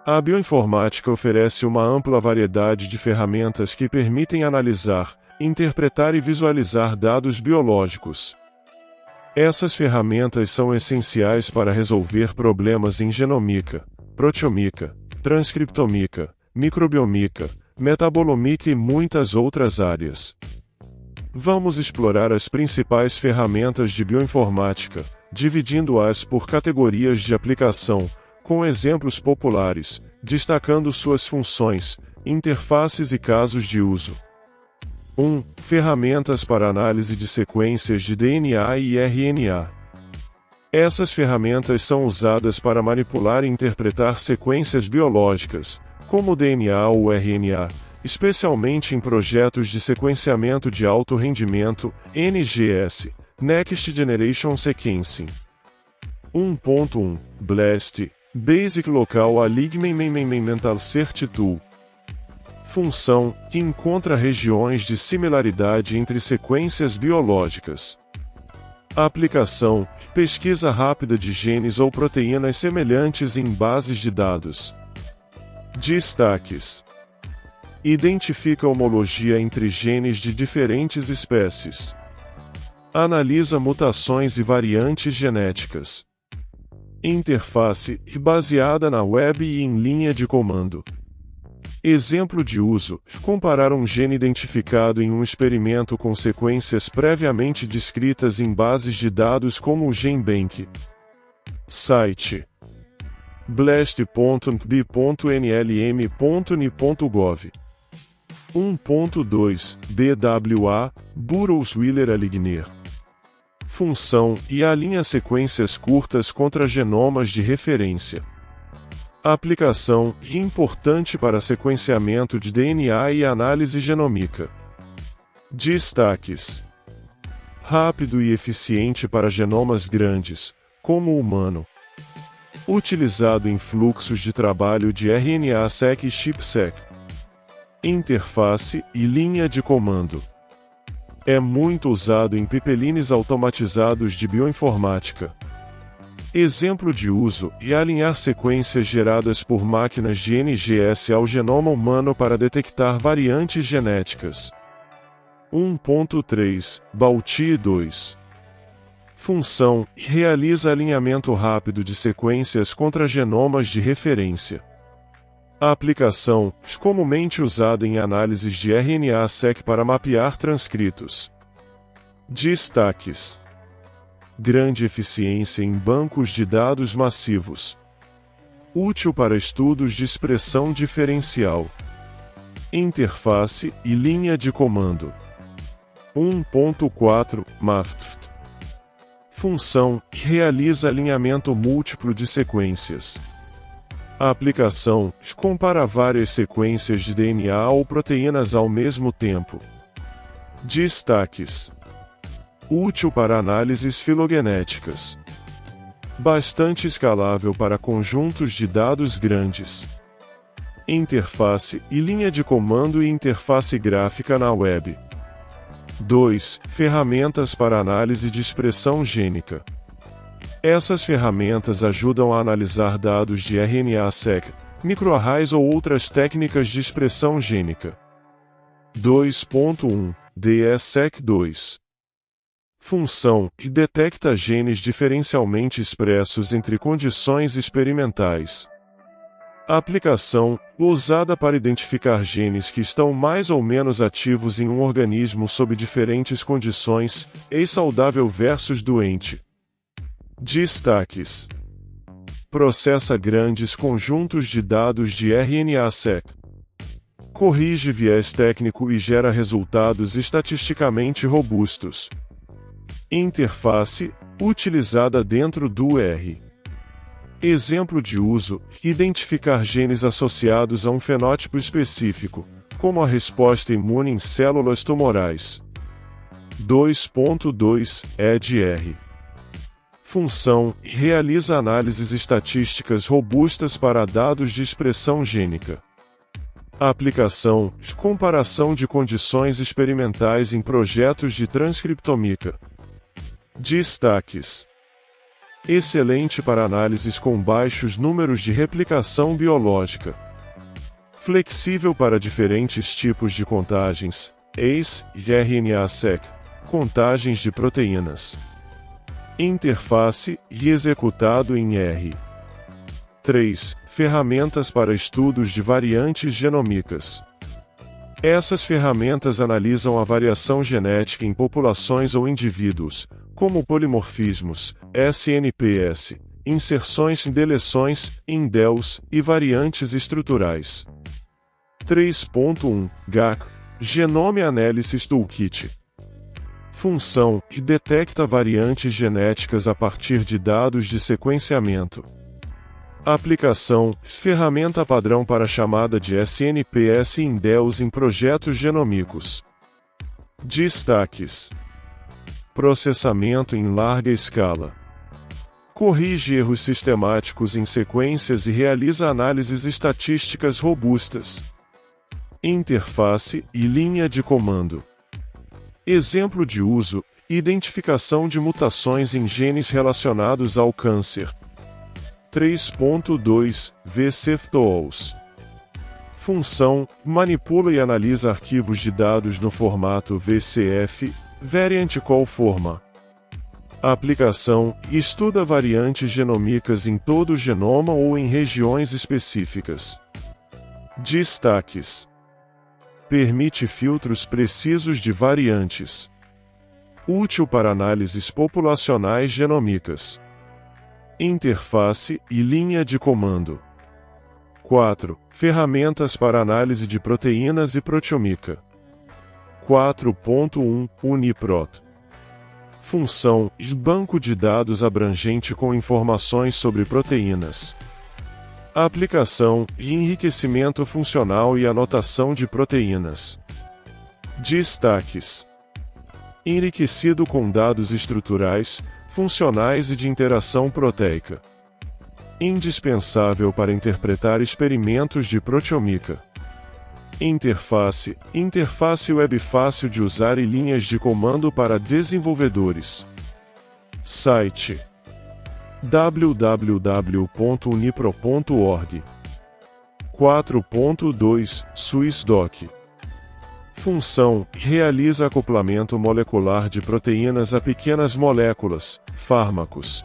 A bioinformática oferece uma ampla variedade de ferramentas que permitem analisar, interpretar e visualizar dados biológicos. Essas ferramentas são essenciais para resolver problemas em genomímica, proteomímica, transcriptomímica, microbiomímica, metabolomímica e muitas outras áreas. Vamos explorar as principais ferramentas de bioinformática, dividindo-as por categorias de aplicação, com exemplos populares, destacando suas funções, interfaces e casos de uso. 1. Ferramentas para análise de sequências de DNA e RNA. Essas ferramentas são usadas para manipular e interpretar sequências biológicas, como o DNA ou RNA, especialmente em projetos de sequenciamento de alto rendimento, NGS, Next Generation Sequencing. 1.1 BLAST, Basic Local Alignment Search Tool. Função, que encontra regiões de similaridade entre sequências biológicas. Aplicação, pesquisa rápida de genes ou proteínas semelhantes em bases de dados. Destaques: identifica homologia entre genes de diferentes espécies. Analisa mutações e variantes genéticas. Interface, baseada na web e em linha de comando. Exemplo de uso: comparar um gene identificado em um experimento com sequências previamente descritas em bases de dados como o GenBank. Site: blast.nb.nlm.ni.gov. 1.2 BWA Burroughs-Wheeler-Aligner. Função, e alinha sequências curtas contra genomas de referência. Aplicação, importante para sequenciamento de DNA e análise genômica. Destaques: rápido e eficiente para genomas grandes, como o humano. Utilizado em fluxos de trabalho de RNA-seq e ChIP-seq. Interface e linha de comando. É muito usado em pipelines automatizados de bioinformática. Exemplo de uso, e alinhar sequências geradas por máquinas de NGS ao genoma humano para detectar variantes genéticas. 1.3 Balti 2. Função, realiza alinhamento rápido de sequências contra genomas de referência. A aplicação, comumente usada em análises de RNA-seq para mapear transcritos. Destaques: grande eficiência em bancos de dados massivos. Útil para estudos de expressão diferencial. Interface e linha de comando. 1.4 MAFT. Função, realiza alinhamento múltiplo de sequências. A aplicação, compara várias sequências de DNA ou proteínas ao mesmo tempo. Destaques: útil para análises filogenéticas. Bastante escalável para conjuntos de dados grandes. Interface e linha de comando e interface gráfica na web. 2. Ferramentas para análise de expressão gênica. Essas ferramentas ajudam a analisar dados de RNA-seq, microarrays ou outras técnicas de expressão gênica. 2.1 DSEQ2. Função, que detecta genes diferencialmente expressos entre condições experimentais. Aplicação, usada para identificar genes que estão mais ou menos ativos em um organismo sob diferentes condições, saudável versus doente. Destaques: processa grandes conjuntos de dados de RNA-seq. Corrige viés técnico e gera resultados estatisticamente robustos. Interface, utilizada dentro do R. Exemplo de uso, identificar genes associados a um fenótipo específico, como a resposta imune em células tumorais. 2.2 EDR. Função, realiza análises estatísticas robustas para dados de expressão gênica. Aplicação, comparação de condições experimentais em projetos de transcriptomímica. Destaques: Excelente para análises com baixos números de replicação biológica. Flexível para diferentes tipos de contagens, ACE e RNA-seq, contagens de proteínas. Interface e executado em R. 3. Ferramentas para estudos de variantes genômicas. Essas ferramentas analisam a variação genética em populações ou indivíduos, como polimorfismos, SNPs, inserções, deleções, indels e variantes estruturais. 3.1 GAC Genome Analysis Toolkit. Função: detecta variantes genéticas a partir de dados de sequenciamento. Aplicação: ferramenta padrão para chamada de SNPs e indels em projetos genômicos. Destaques: processamento em larga escala. Corrige erros sistemáticos em sequências e realiza análises estatísticas robustas. Interface e linha de comando. Exemplo de uso: identificação de mutações em genes relacionados ao câncer. 3.2 VCF-Tools. Função: manipula e analisa arquivos de dados no formato VCF, Variant Call Format. Aplicação: estuda variantes genômicas em todo o genoma ou em regiões específicas. Destaques: permite filtros precisos de variantes. Útil para análises populacionais genômicas. Interface e linha de comando. 4. Ferramentas para análise de proteínas e proteomica. 4.1 UniProt. Função: banco de dados abrangente com informações sobre proteínas. Aplicação: enriquecimento funcional e anotação de proteínas. Destaques: enriquecido com dados estruturais, funcionais e de interação proteica. Indispensável para interpretar experimentos de proteomica. Interface web fácil de usar e linhas de comando para desenvolvedores. Site: www.unipro.org. 4.2 SwissDoc. Função: realiza acoplamento molecular de proteínas a pequenas moléculas, fármacos.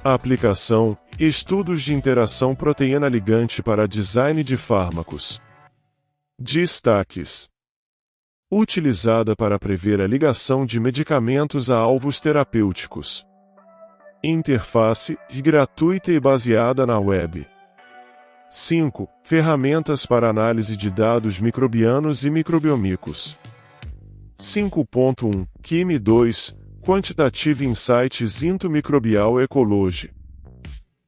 Aplicação: estudos de interação proteína-ligante para design de fármacos. Destaques: utilizada para prever a ligação de medicamentos a alvos terapêuticos. Interface: gratuita e baseada na web. 5. Ferramentas para análise de dados microbianos e microbiomicos. 5.1 QIMI 2 Quantitative Insights into Microbial Ecology.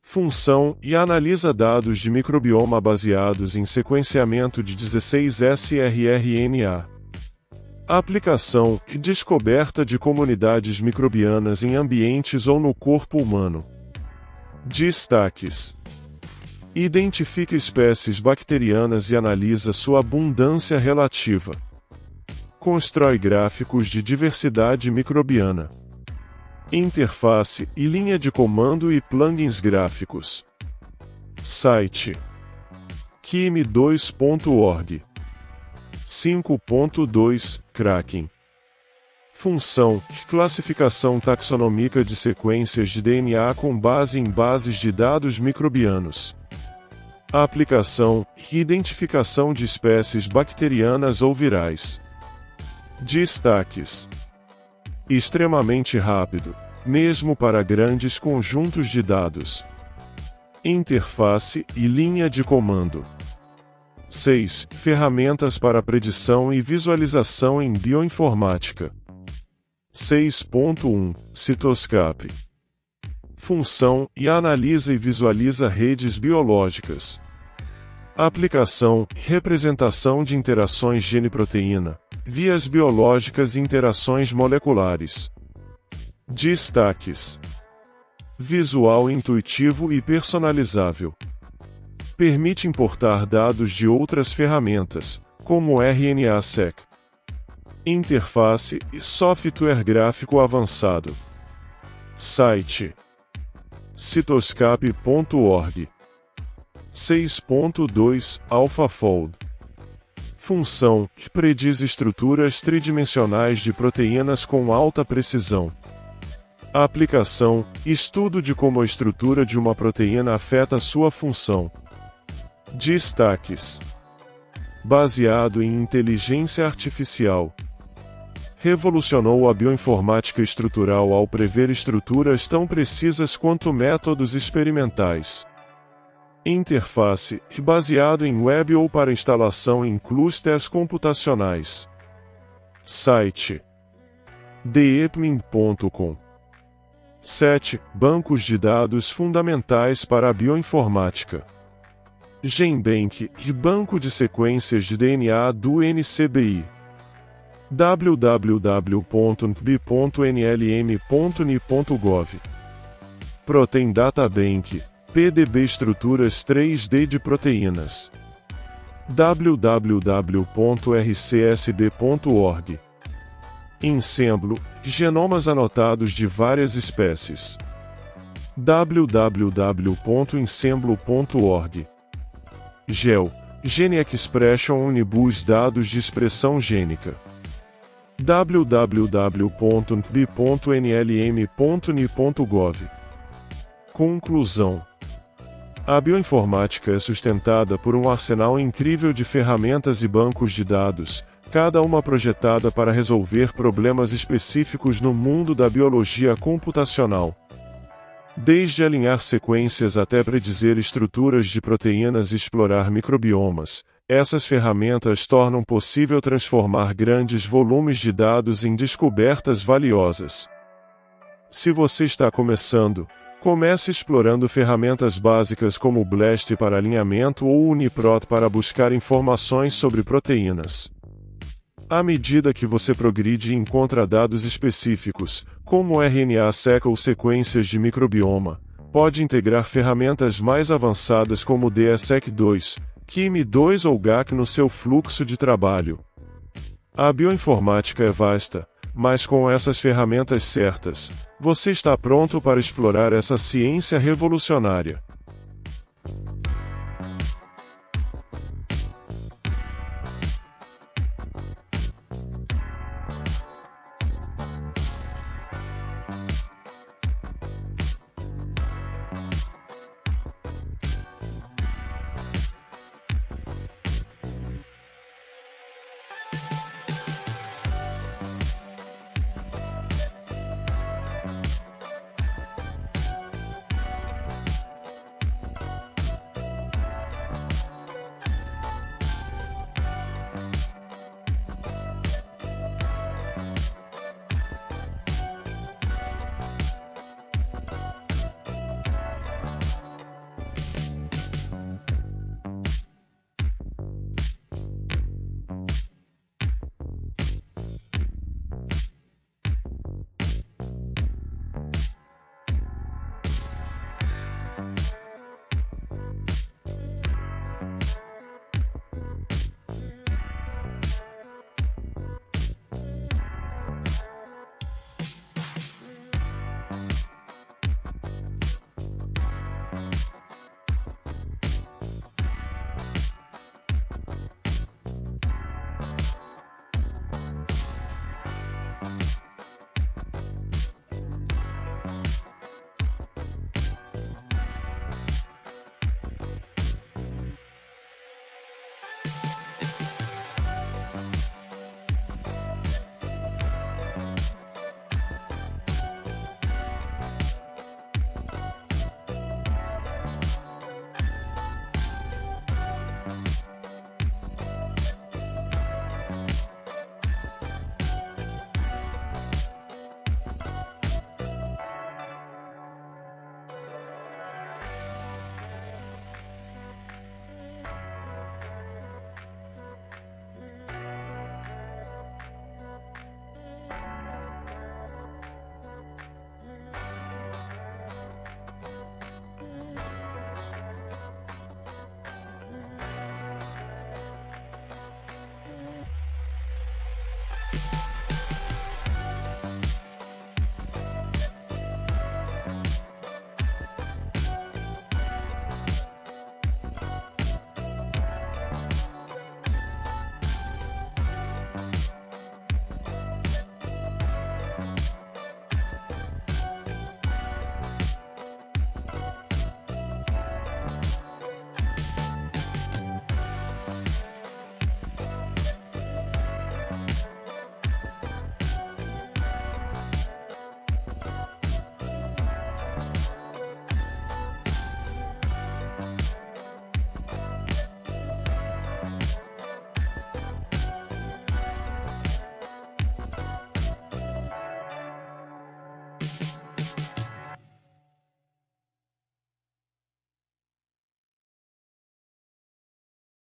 Função: e analisa dados de microbioma baseados em sequenciamento de 16 srRNA. Aplicação: descoberta de comunidades microbianas em ambientes ou no corpo humano. Destaques: identifica espécies bacterianas e analisa sua abundância relativa. Constrói gráficos de diversidade microbiana. Interface e linha de comando e plugins gráficos. Site: QIMI2.org. 5.2 Kraken. Função: classificação taxonômica de sequências de DNA com base em bases de dados microbianos. Aplicação: identificação de espécies bacterianas ou virais. Destaques: extremamente rápido, mesmo para grandes conjuntos de dados. Interface e linha de comando. 6. Ferramentas para predição e visualização em bioinformática. 6.1 Cytoscape. Função: e analisa e visualiza redes biológicas. Aplicação: representação de interações gene-proteína, vias biológicas e interações moleculares. Destaques: visual intuitivo e personalizável. Permite importar dados de outras ferramentas, como RNA-seq. Interface e software gráfico avançado. Site: Cytoscape.org. 6.2 AlphaFold. Função que prediz estruturas tridimensionais de proteínas com alta precisão. Aplicação: estudo de como a estrutura de uma proteína afeta sua função. Destaques: baseado em inteligência artificial. Revolucionou a bioinformática estrutural ao prever estruturas tão precisas quanto métodos experimentais. Interface, baseado em web ou para instalação em clusters computacionais. Site: deepmin.com. 7. Bancos de dados fundamentais para a bioinformática. GenBank, banco de sequências de DNA do NCBI. www.nb.nlm.ni.gov. Protein Data Bank, PDB estruturas 3D de proteínas. www.rcsb.org. Ensemblo, genomas anotados de várias espécies. www.ensemblo.org. GEL, Gene Expression Unibus dados de expressão gênica. www.nb.nlm.ni.gov. Conclusão: a bioinformática é sustentada por um arsenal incrível de ferramentas e bancos de dados, cada uma projetada para resolver problemas específicos no mundo da biologia computacional. Desde alinhar sequências até predizer estruturas de proteínas e explorar microbiomas, essas ferramentas tornam possível transformar grandes volumes de dados em descobertas valiosas. Se você está começando, comece explorando ferramentas básicas como o BLAST para alinhamento ou o UniProt para buscar informações sobre proteínas. À medida que você progride e encontra dados específicos, como RNA-seq ou sequências de microbioma, pode integrar ferramentas mais avançadas como DSEQ2, QIM2 ou GAC no seu fluxo de trabalho. A bioinformática é vasta, mas com essas ferramentas certas, você está pronto para explorar essa ciência revolucionária.